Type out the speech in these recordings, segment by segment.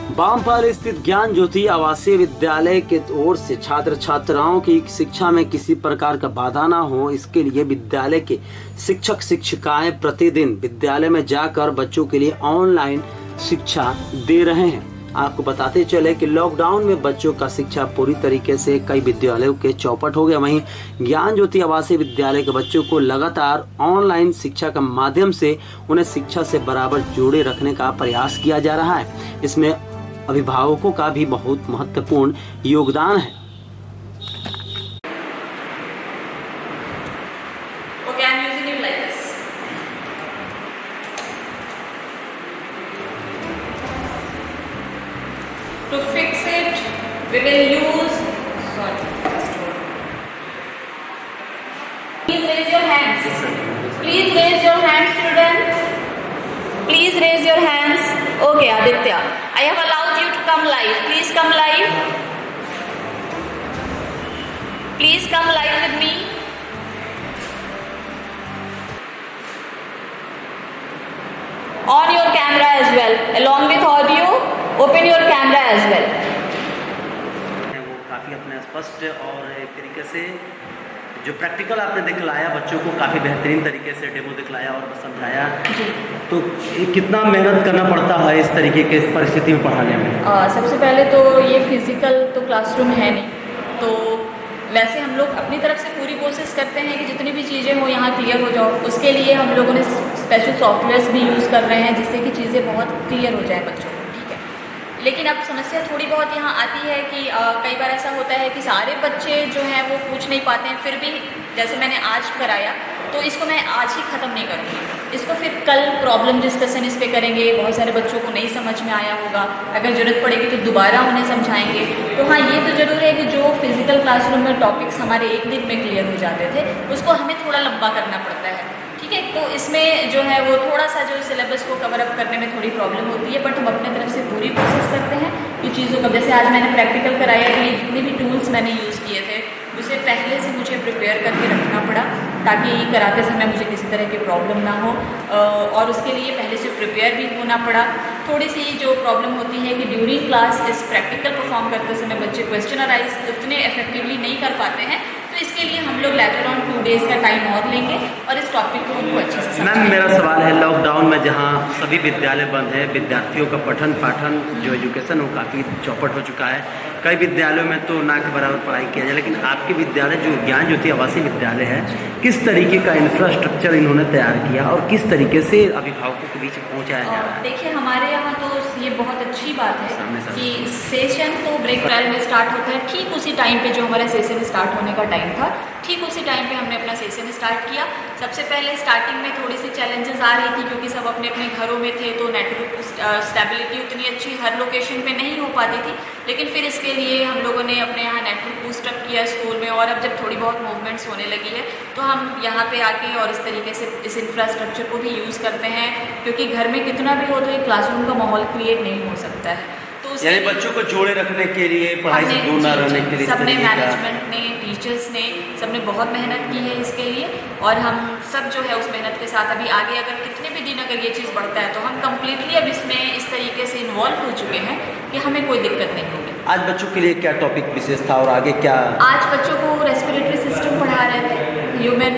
बामपाल स्थित ज्ञान ज्योति आवासीय विद्यालय के ओर से छात्र छात्राओं की शिक्षा में किसी प्रकार का बाधा ना हो, इसके लिए विद्यालय के शिक्षक शिक्षिकाएं प्रतिदिन विद्यालय में जाकर बच्चों के लिए ऑनलाइन शिक्षा दे रहे हैं। आपको बताते चले कि लॉकडाउन में बच्चों का शिक्षा पूरी तरीके से कई विद्यालयों के चौपट हो गया। वहीं ज्ञान ज्योति आवासीय विद्यालय के बच्चों को लगातार ऑनलाइन शिक्षा के माध्यम से उन्हें शिक्षा से बराबर जोड़े रखने का प्रयास किया जा रहा है। इसमें अभिभावकों का भी बहुत महत्वपूर्ण योगदान है। To fix it, we will use, Please raise your hands. Please raise your hands, students. Please raise your hands. Okay, Aditya. I have allowed you to come live. Please come live. Please come live with me. On your camera as well. Along with audio, open your camera as well. वो काफ़ी अपने स्पष्ट और एक तरीके से जो practical आपने दिखलाया बच्चों को काफ़ी बेहतरीन तरीके से डेमो दिखलाया और समझाया, तो कितना मेहनत करना पड़ता है इस तरीके के इस परिस्थिति में पढ़ाने में? सबसे पहले तो ये फिजिकल तो क्लासरूम है नहीं, तो वैसे हम लोग अपनी तरफ से पूरी कोशिश करते हैं कि जितनी भी चीज़ें हो यहाँ क्लियर हो जाओ। उसके लिए हम लोगों ने स्पेशल सॉफ्टवेयर्स भी यूज़ कर रहे हैं जिससे कि चीज़ें बहुत क्लियर हो जाए बच्चों को, ठीक है। लेकिन अब समस्या थोड़ी बहुत यहाँ आती है कि कई बार ऐसा होता है कि सारे बच्चे जो हैं वो पूछ नहीं पाते हैं। फिर भी जैसे मैंने आज कराया तो इसको मैं आज ही ख़त्म नहीं करूँगी, इसको फिर कल प्रॉब्लम डिस्कशन इस पर करेंगे। बहुत सारे बच्चों को नहीं समझ में आया होगा, अगर ज़रूरत पड़ेगी तो दोबारा उन्हें समझाएंगे। तो हाँ, ये तो ज़रूर है कि जो फिजिकल क्लासरूम में टॉपिक्स हमारे एक दिन में क्लियर हो जाते थे उसको हमें थोड़ा लंबा करना पड़ता है, ठीक है। तो इसमें जो है वो थोड़ा सा जो सिलेबस को कवर अप करने में थोड़ी प्रॉब्लम होती है, बट हम अपने तरफ से पूरी कोशिश करते हैं कि चीज़ों का, जैसे आज मैंने प्रैक्टिकल कराया तो ये जितने भी टूल्स मैंने यूज़ किए थे उसे पहले से मुझे प्रिपेयर करके रखना पड़ा ताकि कराते समय मुझे किसी तरह की प्रॉब्लम ना हो, और उसके लिए पहले से प्रिपेयर भी होना पड़ा। थोड़ी सी जो प्रॉब्लम होती है कि ड्यूरिंग क्लास इस प्रैक्टिकल परफॉर्म करते समय बच्चे क्वेश्चनराइज उतने इफेक्टिवली नहीं कर पाते हैं, तो इसके लिए हम लोग लेटर ऑन 2 डेज़ का टाइम और लेंगे और इस टॉपिक को उनको अच्छे से मैम, मेरा सवाल है, लॉकडाउन में जहाँ सभी विद्यालय बंद है, विद्यार्थियों का पठन पाठन जो एजुकेशन वो काफ़ी चौपट हो चुका है। कई विद्यालयों में तो ना के बराबर पढ़ाई किया जाए, लेकिन आपके विद्यालय जो ज्ञान ज्योति आवासीय विद्यालय है, किस तरीके का इंफ्रास्ट्रक्चर इन्होंने तैयार किया और किस तरीके से अभिभावकों के बीच पहुँचाया जा रहा है? देखिए, हमारे यहाँ तो ये बहुत अच्छी बात है कि सेशन तो ब्रेक टाइम में स्टार्ट होता है, ठीक उसी टाइम पे जो हमारा सेशन स्टार्ट होने का टाइम था, ठीक उसी टाइम पे हमने अपना सेशन स्टार्ट किया। सबसे पहले स्टार्टिंग में थोड़ी सी चैलेंजेस आ रही थी क्योंकि सब अपने अपने घरों में थे, तो नेटवर्क स्टेबिलिटी उतनी अच्छी हर लोकेशन पे नहीं हो पाती थी। लेकिन फिर इसके लिए हम लोगों ने अपने यहाँ नेटवर्क बूस्टअप किया स्कूल में, और अब जब थोड़ी बहुत मूवमेंट्स होने लगी है तो हम यहाँ पे आके और इस तरीके से इस इंफ्रास्ट्रक्चर को भी यूज़ करते हैं, क्योंकि घर में कितना भी हो तो एक क्लासरूम का माहौल क्रिएट नहीं हो सकता है। तो यानी बच्चों को जोड़े रखने के लिए, पढ़ाई से दूर न रहने के लिए सबने, मैनेजमेंट ने, टीचर्स ने, सबने बहुत मेहनत की है इसके लिए, और हम सब जो है उस मेहनत के साथ अभी आगे अगर कितने भी दिन अगर ये चीज़ बढ़ता है तो हम कम्प्लीटली अब इसमें इस तरीके से इन्वॉल्व हो चुके हैं कि हमें कोई दिक्कत नहीं होगी। आज बच्चों के लिए क्या टॉपिक विशेष था और आगे क्या? आज बच्चों को रेस्पिरेटरी सिस्टम पढ़ा रहे थे, ह्यूमन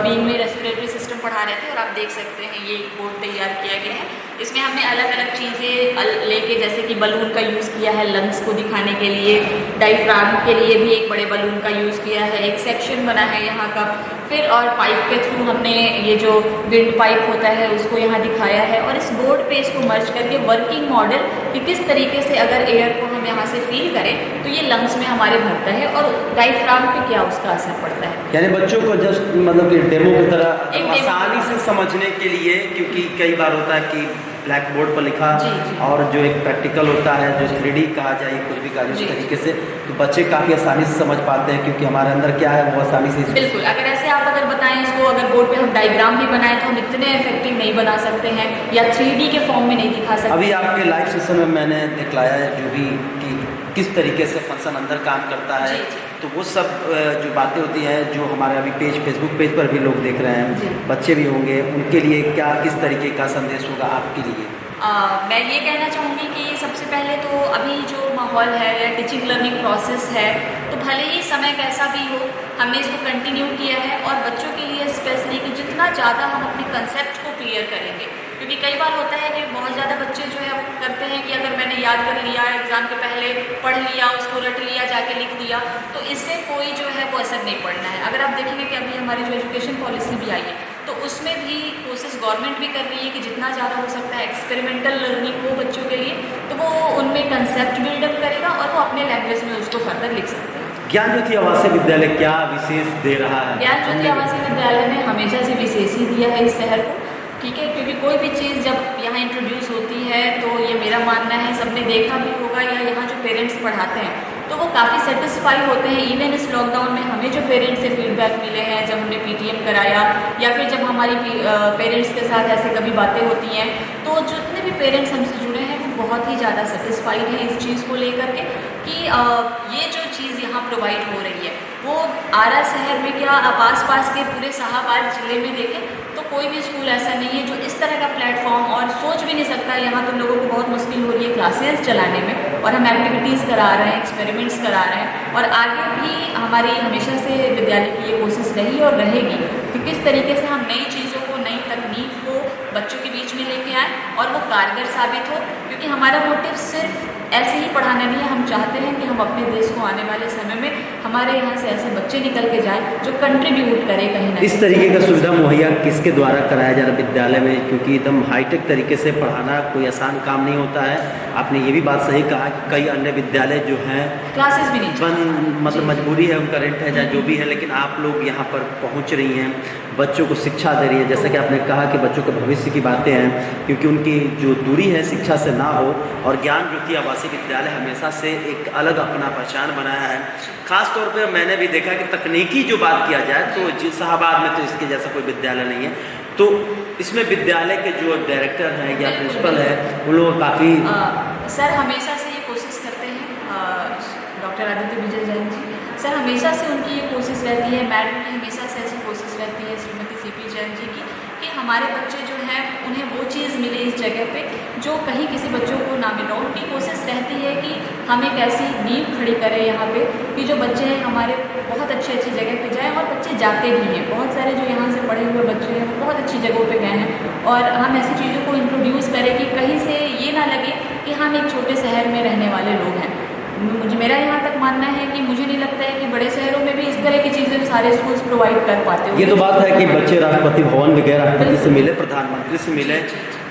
बीइंग में रेस्पिरेटरी सिस्टम पढ़ा रहे थे, और आप देख सकते हैं ये एक बोर्ड तैयार किया गया है। इसमें हमने अलग अलग चीज़ें लेके, जैसे कि बलून का यूज़ किया है लंग्स को दिखाने के लिए, डायफ्राम के लिए भी एक बड़े बलून का यूज़ किया है, एक सेक्शन बना है यहाँ का, फिर और पाइप के थ्रू हमने ये जो विंड पाइप होता है उसको यहाँ दिखाया है, और इस बोर्ड पे इसको मर्ज करके वर्किंग मॉडल कि किस तरीके से अगर एयर को हम यहाँ से फील करें तो ये लंग्स में हमारे भरता है और डायफ्राम पे क्या उसका असर पड़ता है। यानी बच्चों को जस्ट मतलब कि डेमो की तरह आसानी से समझने के लिए, क्योंकि कई बार होता है कि ब्लैक बोर्ड पर लिखा और जो एक प्रैक्टिकल होता है जो 3D कहा जाए, कुछ भी कहा जाए, उस तरीके से तो बच्चे काफ़ी आसानी से समझ पाते हैं, क्योंकि हमारे अंदर क्या है वो आसानी से। बिल्कुल, अगर ऐसे आप अगर बताएं इसको, अगर बोर्ड पे हम डायग्राम भी बनाएं तो हम इतने इफेक्टिव नहीं बना सकते हैं या 3D के फॉर्म में नहीं दिखा सकते। अभी आपके लाइव सेशन में मैंने दिखलाया है जो भी कि किस तरीके से फंक्शन अंदर काम करता है, तो वो सब जो बातें होती हैं जो हमारे अभी पेज, फेसबुक पेज पर भी लोग देख रहे हैं, बच्चे भी होंगे, उनके लिए क्या किस तरीके का संदेश होगा आपके लिए? मैं ये कहना चाहूँगी कि सबसे पहले तो अभी जो माहौल है या टीचिंग लर्निंग प्रोसेस है, तो भले ही समय कैसा भी हो, हमने इसको कंटिन्यू किया है और बच्चों के लिए स्पेशली कि जितना ज़्यादा हम अपने कंसेप्ट को क्लियर करेंगे, क्योंकि कई बार होता है कि बहुत ज़्यादा बच्चे जो है वो करते हैं कि अगर मैंने याद कर लिया, एग्ज़ाम के पहले पढ़ लिया, उसको रट लिया, जाके लिख दिया, तो इससे कोई जो है वो असर नहीं पड़ना है। अगर आप देखेंगे कि अभी हमारी जो एजुकेशन पॉलिसी भी आई है, तो उसमें भी कोशिश गवर्नमेंट भी कर रही है कि जितना ज़्यादा हो सकता है एक्सपेरिमेंटल लर्निंग हो बच्चों के लिए, तो वो उनमें कंसेप्ट बिल्डअप करेगा और वो अपने लैंग्वेज में उसको फर्दर लिख सकते हैं। ज्ञान ज्योति आवासीय विद्यालय क्या विशेष दे रहा है? ज्ञान ज्योति आवासीय विद्यालय ने हमेशा से विशेष ही दिया है इस शहर को, ठीक है, क्योंकि कोई भी चीज़ जब यहाँ इंट्रोड्यूस होती है तो ये मेरा मानना है, सबने देखा भी होगा या यहाँ जो पेरेंट्स पढ़ाते हैं तो वो काफ़ी सेटिस्फाई होते हैं। इवन इस लॉकडाउन में हमें जो पेरेंट्स से फीडबैक मिले हैं, जब हमने PTM कराया या फिर जब हमारी पेरेंट्स के साथ ऐसे कभी बातें होती हैं, तो जितने भी पेरेंट्स हमसे जुड़े हैं वो बहुत ही ज़्यादा सेटिस्फाइड हैं इस चीज़ को लेकर के कि ये जो चीज़ यहाँ प्रोवाइड हो रही है वो आरा शहर में क्या, आप आस-पास के पूरे शाहाबाद ज़िले में देखें तो कोई भी स्कूल ऐसा नहीं है जो इस तरह का प्लेटफॉर्म, और सोच भी नहीं सकता। यहाँ तो लोगों को बहुत मुश्किल हो रही है क्लासेस चलाने में, और हम एक्टिविटीज़ करा रहे हैं, एक्सपेरिमेंट्स करा रहे हैं, और आगे भी हमारी हमेशा से विद्यालय की ये कोशिश रही और रहेगी कि किस तरीके से हम नई चीज़ों को, नई तकनीक को बच्चों के बीच में लेके आएँ और वो कारगर साबित हो, क्योंकि हमारा मोटिव सिर्फ ऐसे ही पढ़ाना नहीं है। हम चाहते हैं कि हम अपने देश को आने वाले समय में हमारे यहाँ से ऐसे बच्चे निकल के जाएं जो कंट्रीब्यूट करें कहीं ना। इस तरीके का सुविधा मुहैया किसके द्वारा कराया जा रहा है विद्यालय में? क्योंकि एकदम हाईटेक तरीके से पढ़ाना कोई आसान काम नहीं होता है। आपने ये भी बात सही कहा कि कई अन्य विद्यालय जो हैं क्लासेस भी नहीं मतलब मजबूरी है, उनका रेंट है चाहे जो भी है, लेकिन आप लोग यहाँ पर पहुँच रही हैं, बच्चों को शिक्षा दे रही है। जैसा कि आपने कहा कि बच्चों के भविष्य की बातें हैं, क्योंकि उनकी जो दूरी है शिक्षा से ना हो, और ज्ञान ज्योति आवासीय विद्यालय हमेशा से एक अलग अपना पहचान बनाया है। खास तौर पे मैंने भी देखा कि तकनीकी जो बात किया जाए तो शाहाबाद में तो इसके जैसा कोई विद्यालय नहीं है। तो इसमें विद्यालय के जो डायरेक्टर हैं या प्रिंसिपल है उन लोग काफ़ी सर हमेशा से ये कोशिश करते हैं, डॉक्टर आदित्य विजय जैन जी सर हमेशा से उनकी ये कोशिश रहती है, मैडम की हमेशा से ऐसी कोशिश रहती है, श्रीमती CP जैन जी की, कि हमारे बच्चे जो हैं उन्हें वो चीज़ मिले इस जगह पे जो कहीं किसी बच्चों को ना मिले। उनकी कोशिश रहती है कि हम एक ऐसी नींव खड़ी करें यहाँ पे कि जो बच्चे हैं हमारे बहुत अच्छी जगह पे जाएं, और बच्चे जाते भी हैं। बहुत सारे जो यहाँ से पढ़े हुए बच्चे हैं वो बहुत अच्छी जगहों पे गए हैं, और हम ऐसी चीज़ों को इंट्रोड्यूस करें कि कहीं से ये ना लगे कि हम एक छोटे शहर में रहने वाले लोग हैं। मेरा यहाँ तक मानना है कि मुझे नहीं लगता है कि बड़े शहरों में भी इस तरह की चीज़ें सारे स्कूल्स प्रोवाइड कर पाते हो। ये तो बात है कि बच्चे राष्ट्रपति भवन वगैरह राष्ट्रपति से मिले, प्रधानमंत्री से मिले,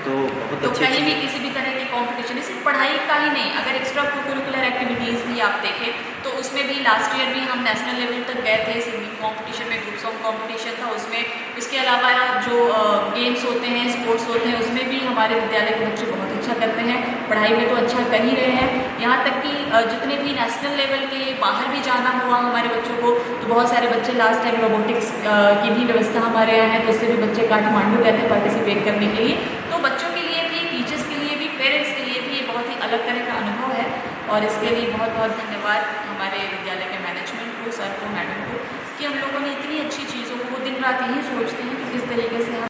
तो बहुत अच्छे। कहीं भी किसी भी तरह की कॉम्पिटिशन, सिर्फ पढ़ाई का ही नहीं, अगर एक्स्ट्रा करिकुलर एक्टिविटीज़ भी आप देखें तो उसमें भी लास्ट ईयर भी हम नेशनल लेवल तक गए थे। सिंगिंग कॉम्पिटिशन में ग्रुप सॉन्ग कॉम्पिटिशन था उसमें। इसके अलावा जो गेम्स होते हैं, स्पोर्ट्स होते हैं, उसमें भी हमारे विद्यालय के बच्चे बहुत अच्छा करते हैं। पढ़ाई में तो अच्छा कर ही रहे हैं, यहाँ तक कि जितने भी नेशनल लेवल के बाहर भी जाना हुआ हमारे बच्चों को, तो बहुत सारे बच्चे लास्ट टाइम रोबोटिक्स की भी व्यवस्था हमारे यहाँ है, तो उससे भी बच्चे काठमांडू गए थे पार्टिसिपेट करने के लिए। तो बच्चों के लिए भी, टीचर्स के लिए भी, पेरेंट्स के लिए भी ये बहुत ही अलग तरह का अनुभव है, और इसके लिए बहुत बहुत धन्यवाद हमारे विद्यालय के मैनेजमेंट को, सर को, मैडम को, कि हम लोगों ने इतनी अच्छी चीज़ों को, दिन रात यही सोचते हैं कि किस तरीके से हम